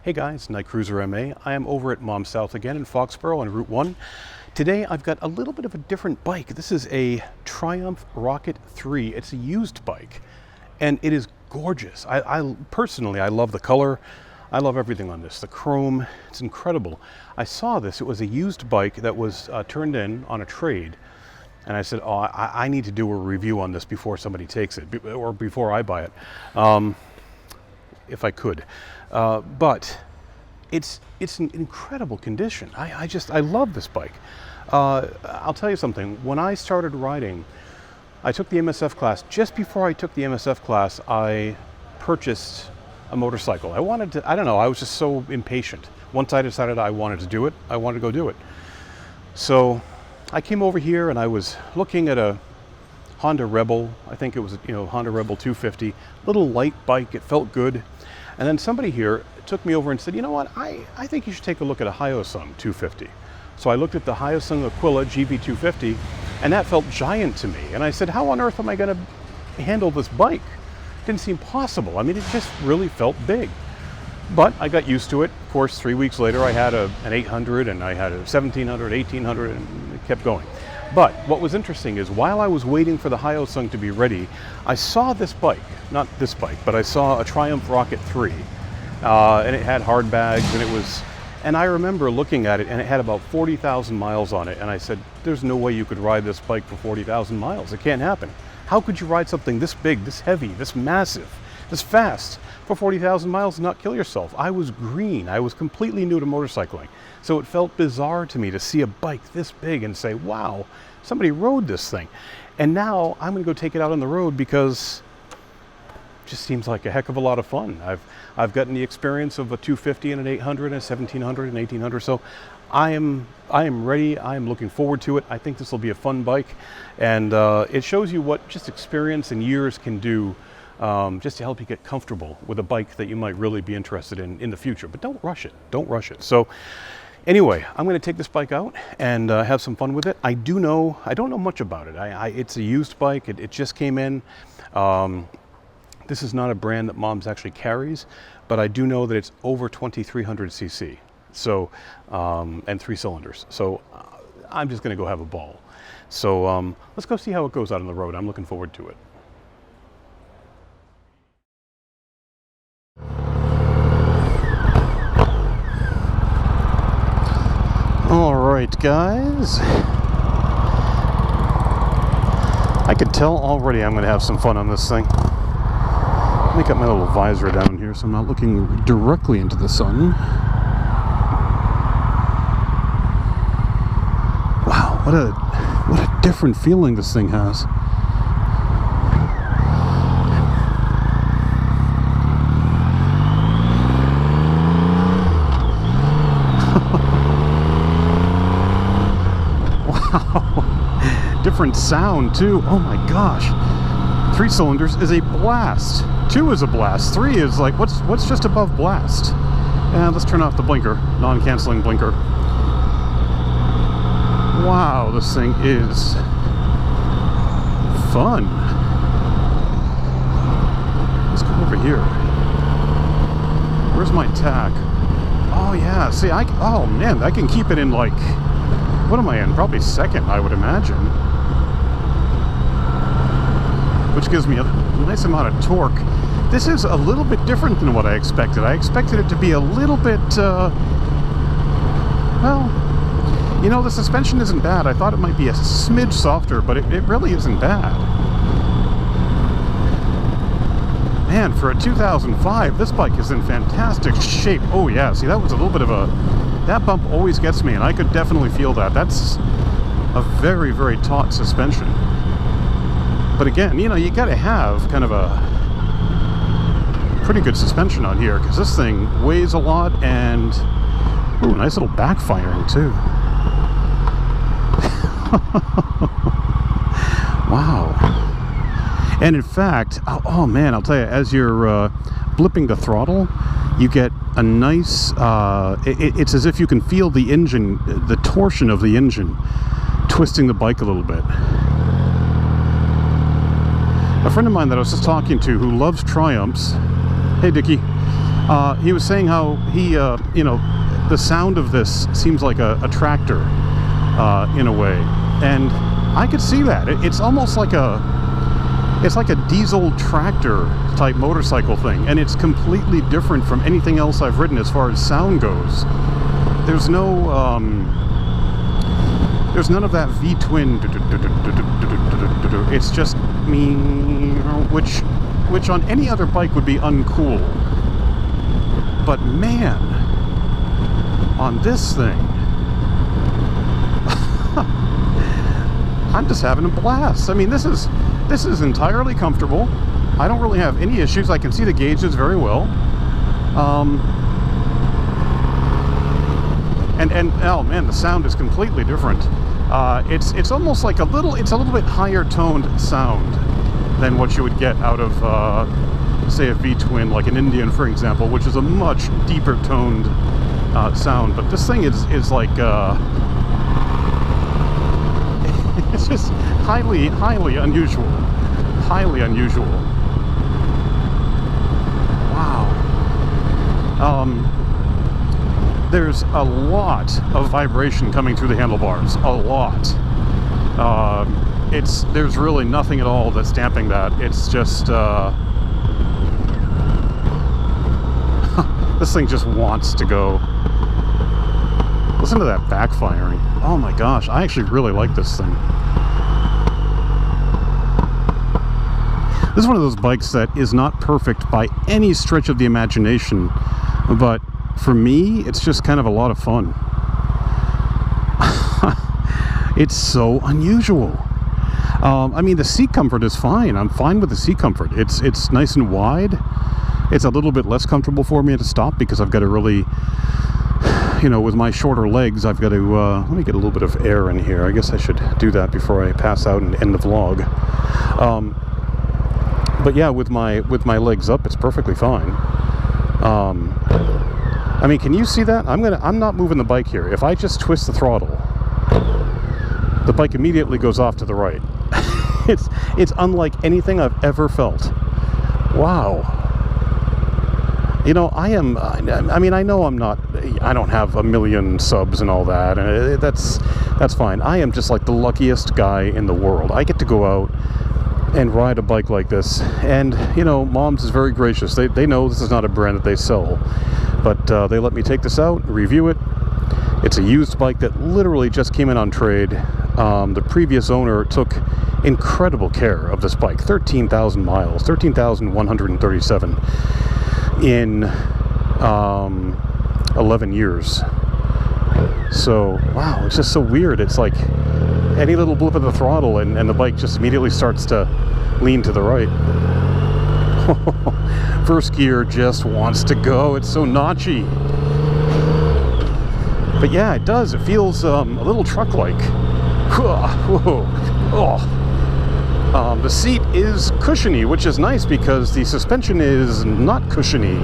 Hey guys, Night Cruiser MA. I am over at Mom South again in Foxborough on Route 1. Today I've got a little bit of a different bike. This is a Triumph Rocket 3. It's a used bike and it is gorgeous. I personally love the color. I love everything on this. The chrome, it's incredible. I saw this, it was a used bike that was turned in on a trade. And I said, oh, I need to do a review on this before somebody takes it, or before I buy it, if I could. But it's in incredible condition. I love this bike. I'll tell you something. When I started riding, I took the MSF class. Just before I took the MSF class, I purchased a motorcycle. I wanted to, I don't know, I was just so impatient. Once I decided I wanted to do it, I wanted to go do it. So I came over here and I was looking at a Honda Rebel. I think it was, Honda Rebel 250, little light bike. It felt good. And then somebody here took me over and said, you know what, I think you should take a look at a Hyosung 250. So I looked at the Hyosung Aquila GV250 and that felt giant to me. And I said, how on earth am I going to handle this bike? Didn't seem possible. I mean, it just really felt big. But I got used to it. Of course, 3 weeks later, I had an 800 and I had a 1700, 1800, and it kept going. But what was interesting is while I was waiting for the Hyosung to be ready, I saw this bike, not this bike, but I saw a Triumph Rocket 3. And it had hard bags and I remember looking at it and it had about 40,000 miles on it. And I said, there's no way you could ride this bike for 40,000 miles. It can't happen. How could you ride something this big, this heavy, this massive, this fast for 40,000 miles and not kill yourself? I was green. I was completely new to motorcycling. So it felt bizarre to me to see a bike this big and say, wow, somebody rode this thing. And now I'm going to go take it out on the road because it just seems like a heck of a lot of fun. I've gotten the experience of a 250 and an 800 and a 1700 and 1800. So I am ready. I am looking forward to it. I think this will be a fun bike. And it shows you what just experience and years can do just to help you get comfortable with a bike that you might really be interested in the future. But don't rush it. Don't rush it. So anyway, I'm going to take this bike out and have some fun with it. I don't know much about it. It's a used bike. It just came in. This is not a brand that Mom's actually carries, but I do know that it's over 2,300 cc. So, and 3 cylinders. So I'm just going to go have a ball. So let's go see how it goes out on the road. I'm looking forward to it. All right, guys. I can tell already I'm going to have some fun on this thing. Let me get my little visor down here so I'm not looking directly into the sun. Wow, what a different feeling this thing has. Wow, different sound too. Oh my gosh. 3 cylinders is a blast. 2 is a blast. 3 is like, what's just above blast? And let's turn off the blinker, non-canceling blinker. Wow, this thing is fun. Let's go over here. Where's my tach? Oh yeah, see, oh man, I can keep it in like, what am I in? Probably second, I would imagine. Which gives me a nice amount of torque. This is a little bit different than what I expected. I expected it to be a little bit, well, the suspension isn't bad. I thought it might be a smidge softer, but it really isn't bad. Man, for a 2005, this bike is in fantastic shape. Oh yeah, see, that was a little bit of that bump always gets me, and I could definitely feel that. That's a very, very taut suspension. But again, you got to have kind of a pretty good suspension on here because this thing weighs a lot and, ooh, nice little backfiring too. Wow. And in fact, oh man, I'll tell you, as you're blipping the throttle, you get a nice, it's as if you can feel the engine, the torsion of the engine twisting the bike a little bit. A friend of mine that I was just talking to who loves Triumphs, hey Dickie, He was saying how he, you know, the sound of this seems like a tractor in a way, and I could see that. It's almost like it's like a diesel tractor type motorcycle thing, and it's completely different from anything else I've ridden as far as sound goes. There's none of that V-twin. It's just me, which on any other bike would be uncool. But man, on this thing, I'm just having a blast. I mean, this is entirely comfortable. I don't really have any issues. I can see the gauges very well. And oh man, the sound is completely different. It's almost like it's a little bit higher toned sound than what you would get out of say a V-twin, like an Indian, for example, which is a much deeper toned sound. But this thing is like it's just highly unusual. Highly unusual. Wow. There's a lot of vibration coming through the handlebars. A lot. There's really nothing at all that's damping that. It's just this thing just wants to go. Listen to that backfiring. Oh my gosh, I actually really like this thing. This is one of those bikes that is not perfect by any stretch of the imagination, but for me, it's just kind of a lot of fun. It's so unusual. I mean, the seat comfort is fine. I'm fine with the seat comfort. It's nice and wide. It's a little bit less comfortable for me to stop because I've got to really, you know, with my shorter legs, I've got to, let me get a little bit of air in here. I guess I should do that before I pass out and end the vlog. But yeah, with my legs up, it's perfectly fine. I mean, can you see that? I'm not moving the bike here. If I just twist the throttle, the bike immediately goes off to the right. It's unlike anything I've ever felt. Wow. You know, I mean, I know I don't have a million subs and all that, and that's fine. I am just like the luckiest guy in the world. I get to go out and ride a bike like this, and you know, Mom's is very gracious. They know this is not a brand that they sell, but they let me take this out, review it. It's a used bike that literally just came in on trade. The previous owner took incredible care of this bike. 13,000 miles, 13,137 in 11 years. So wow, it's just so weird. It's like any little blip of the throttle and the bike just immediately starts to lean to the right. First gear just wants to go. It's so notchy. But yeah, it does. It feels a little truck-like. Whoa. Oh. The seat is cushiony, which is nice because the suspension is not cushiony.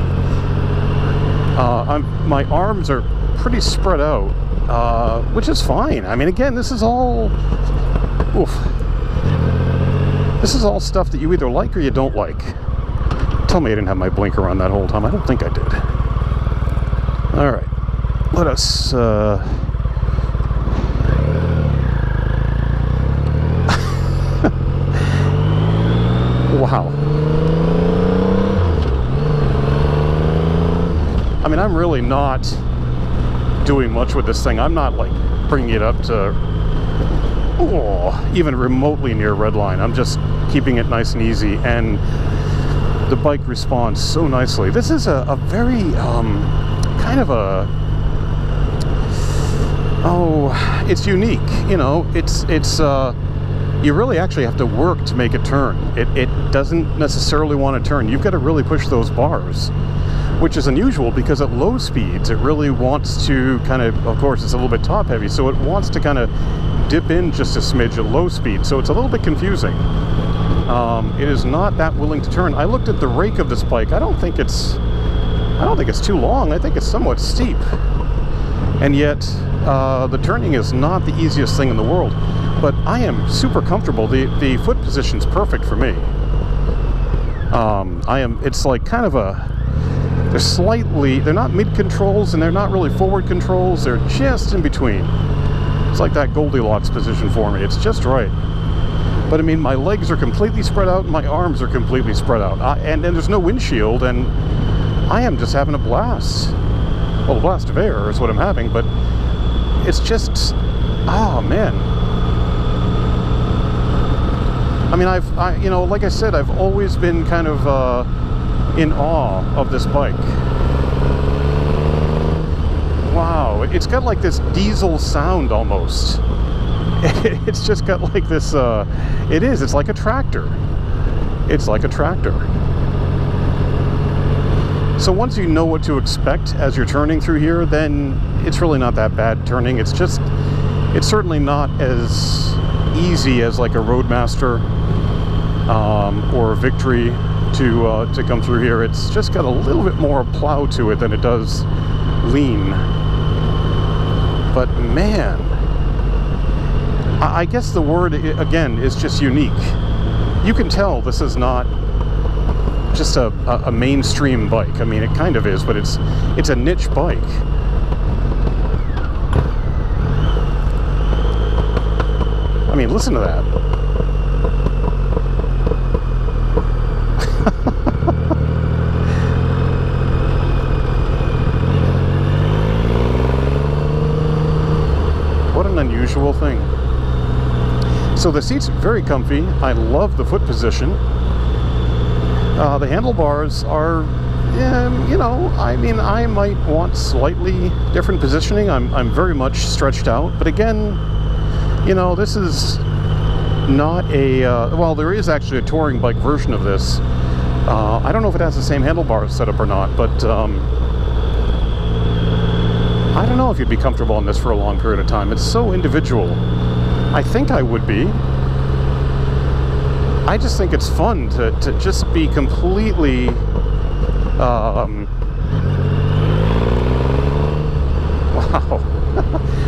My arms are pretty spread out, which is fine. I mean, again, this is all stuff that you either like or you don't like. Tell me I didn't have my blinker on that whole time. I don't think I did. All right, let us wow. I mean, I'm really not doing much with this thing. I'm not like bringing it up to even remotely near redline. I'm just keeping it nice and easy, and the bike responds so nicely. This is a very kind of it's unique. You know, it's you really actually have to work to make it turn. It doesn't necessarily want to turn. You've got to really push those bars, which is unusual because at low speeds it really wants to kind of course it's a little bit top heavy, so it wants to kind of dip in just a smidge at low speed, so it's a little bit confusing. It is not that willing to turn. I looked at the rake of this bike. I don't think it's too long. I think it's somewhat steep, and yet the turning is not the easiest thing in the world. But I am super comfortable. The foot position's perfect for me. It's like kind of they're not mid controls and they're not really forward controls. They're just in between. It's like that Goldilocks position for me. It's just right. But I mean, my legs are completely spread out and my arms are completely spread out. And there's no windshield, and I am just having a blast. Well, a blast of air is what I'm having, but it's just, oh man. I mean, like I said, I've always been kind of in awe of this bike. Wow, it's got like this diesel sound almost. It's just got like this, it's like a tractor. It's like a tractor. So once you know what to expect as you're turning through here, then it's really not that bad turning. It's certainly not as easy as like a Roadmaster or a Victory to come through here. It's just got a little bit more plow to it than it does lean. But man, I guess the word, again, is just unique. You can tell this is not just a mainstream bike. I mean, it kind of is, but it's a niche bike. I mean, listen to that. What an unusual thing. So the seat's very comfy. I love the foot position. The handlebars are, I mean, I might want slightly different positioning. I'm very much stretched out. But again, this is not a, well, there is actually a touring bike version of this. I don't know if it has the same handlebar setup or not, but I don't know if you'd be comfortable in this for a long period of time. It's so individual. I think I would be. I just think it's fun to just be completely wow.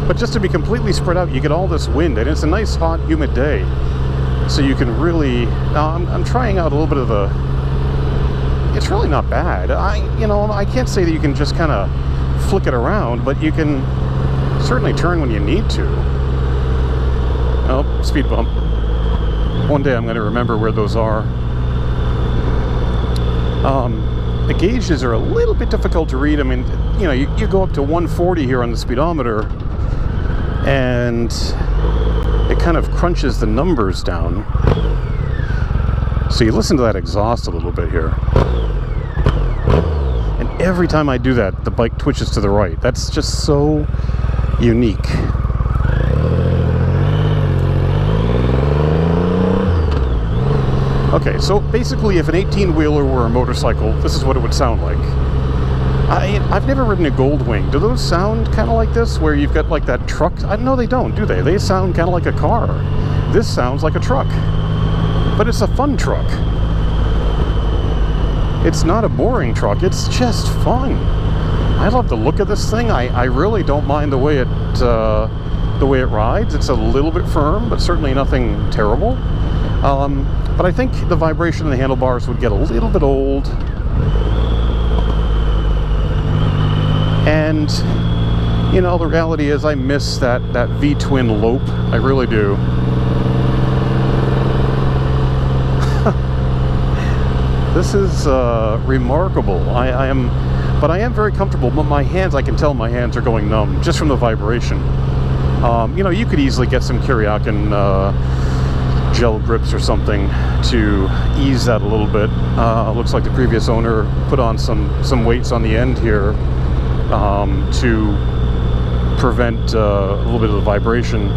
But just to be completely spread out, you get all this wind, and it's a nice, hot, humid day. So you can really, now I'm trying out a little bit of the, it's really not bad. I can't say that you can just kind of flick it around, but you can certainly turn when you need to. Oh, speed bump. One day I'm going to remember where those are. The gauges are a little bit difficult to read. I mean, you go up to 140 here on the speedometer, and it kind of crunches the numbers down. So you listen to that exhaust a little bit here. And every time I do that, the bike twitches to the right. That's just so unique. Okay, so basically if an 18-wheeler were a motorcycle, this is what it would sound like. I've never ridden a Goldwing. Do those sound kind of like this, where you've got like that truck? No, they don't, do they? They sound kind of like a car. This sounds like a truck. But it's a fun truck. It's not a boring truck, it's just fun. I love the look of this thing. I really don't mind the way it rides. It's a little bit firm, but certainly nothing terrible. But I think the vibration in the handlebars would get a little bit old. And, the reality is I miss that V-twin lope. I really do. This is remarkable. I am very comfortable, but my hands, I can tell my hands are going numb just from the vibration. You could easily get some Kuryakyn gel grips or something to ease that a little bit. Looks like the previous owner put on some weights on the end here to prevent a little bit of the vibration.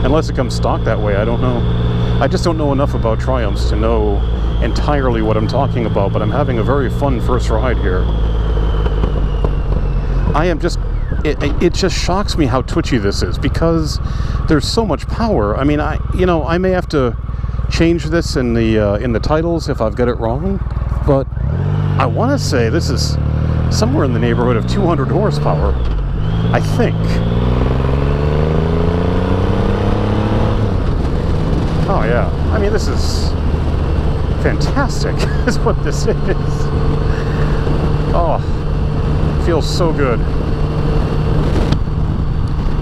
Unless it comes stock that way, I don't know. I just don't know enough about Triumphs to know entirely what I'm talking about, but I'm having a very fun first ride here. It just shocks me how twitchy this is, because there's so much power. I mean, I may have to change this in the titles if I've got it wrong, but I want to say this is somewhere in the neighborhood of 200 horsepower, I think. Oh yeah, I mean, this is fantastic, is what this is. Oh, Feels so good.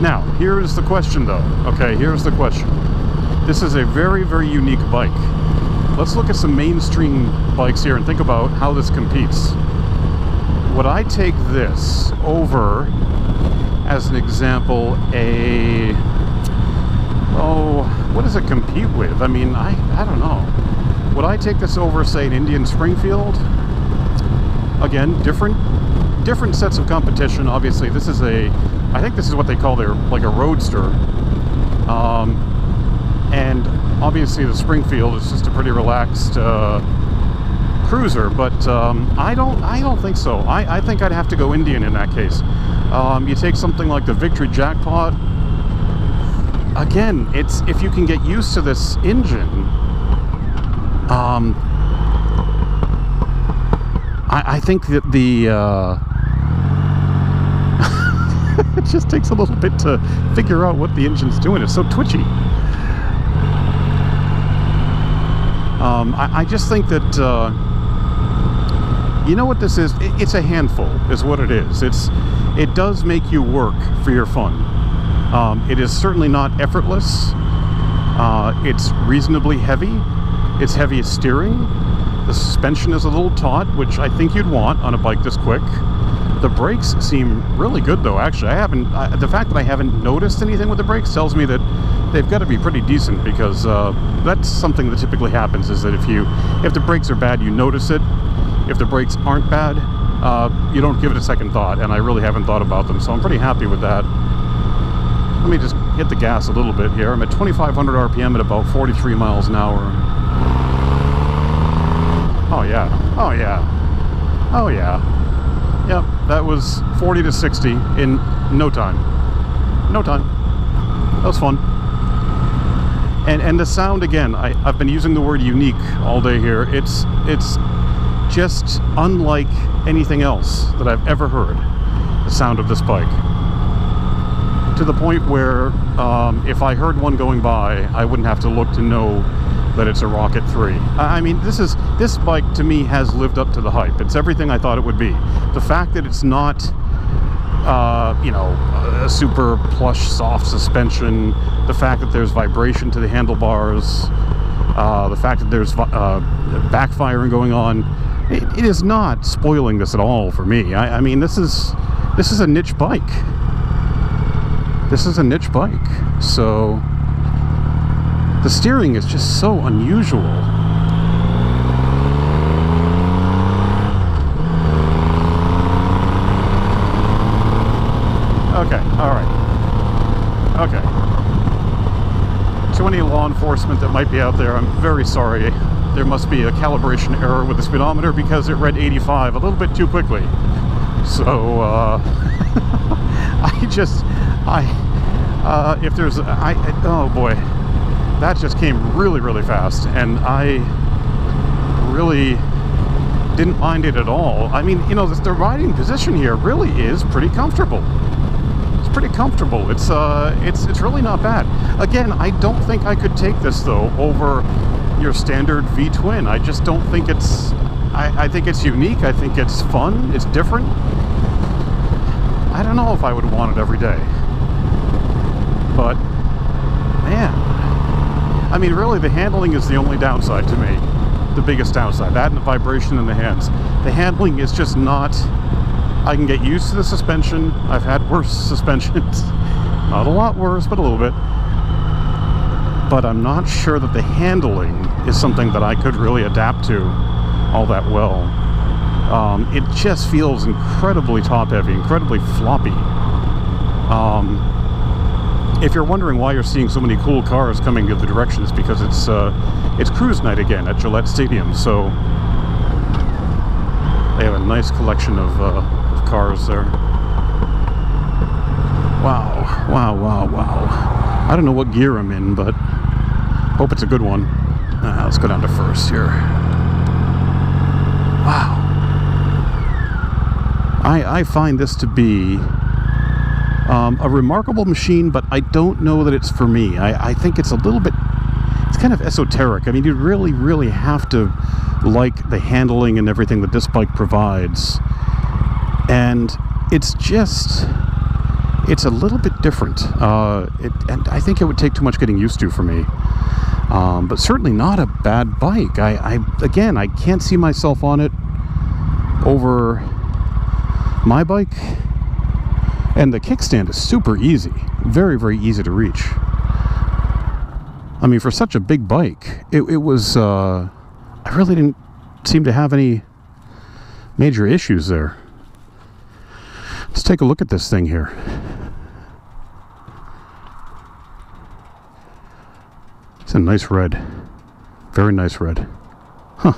Now, here's the question though. Okay, here's the question. This is a very, very unique bike. Let's look at some mainstream bikes here and think about how this competes. Would I take this over, as an example, what does it compete with? I mean, I don't know. Would I take this over, say, an Indian Springfield? Again, different sets of competition. Obviously, this is I think this is what they call like a roadster. And obviously the Springfield is just a pretty relaxed cruiser, but I don't think so. I think I'd have to go Indian in that case. You take something like the Victory Jackpot. Again, it's if you can get used to this engine. I think that it just takes a little bit to figure out what the engine's doing. It's so twitchy. I just think that you know what this is? It's a handful, is what it is. It does make you work for your fun. It is certainly not effortless. It's reasonably heavy. It's heavy steering. The suspension is a little taut, which I think you'd want on a bike this quick. The brakes seem really good though, actually. The fact that I haven't noticed anything with the brakes tells me that they've got to be pretty decent, because that's something that typically happens, is that if the brakes are bad, you notice it. If the brakes aren't bad, you don't give it a second thought, and I really haven't thought about them, so I'm pretty happy with that. Let me just hit the gas a little bit here. I'm at 2,500 RPM at about 43 miles an hour. Oh yeah, oh yeah, oh yeah. Yep, that was 40 to 60 in no time. No time. That was fun. And the sound, again, I've been using the word unique all day here. It's just unlike anything else that I've ever heard, the sound of this bike. To the point where if I heard one going by, I wouldn't have to look to know that it's a Rocket 3. I mean, this bike to me has lived up to the hype. It's everything I thought it would be. The fact that it's not a super plush, soft suspension, the fact that there's vibration to the handlebars, the fact that there's backfiring going on, it is not spoiling this at all for me. I mean, this is a niche bike. This is a niche bike. So the steering is just so unusual. Okay, alright. Okay. To any law enforcement that might be out there, I'm very sorry. There must be a calibration error with the speedometer, because it read 85 a little bit too quickly. So, oh boy. That just came really, really fast, and I really didn't mind it at all. I mean, the riding position here really is pretty comfortable. It's pretty comfortable. It's really not bad. Again, I don't think I could take this though over your standard V-twin. I just don't think it's. I think it's unique. I think it's fun. It's different. I don't know if I would want it every day, but man. I mean, really, the handling is the only downside to me. The biggest downside. That and the vibration in the hands. The handling is just not... I can get used to the suspension. I've had worse suspensions. Not a lot worse, but a little bit. But I'm not sure that the handling is something that I could really adapt to all that well. It just feels incredibly top-heavy, incredibly floppy. If you're wondering why you're seeing so many cool cars coming the other direction, it's because it's cruise night again at Gillette Stadium. So they have a nice collection of cars there. Wow, wow, wow, wow. I don't know what gear I'm in, but hope it's a good one. Let's go down to first here. Wow. I find this to be a remarkable machine, but I don't know that it's for me. I think it's a little bit, it's kind of esoteric. I mean, you really, really have to like the handling and everything that this bike provides. And it's just, it's a little bit different. And I think it would take too much getting used to for me. But certainly not a bad bike. Again, I can't see myself on it over my bike. And the kickstand is super easy. Very, very easy to reach. I mean, for such a big bike, it was, I really didn't seem to have any major issues there. Let's take a look at this thing here. It's a nice red. Very nice red. Huh.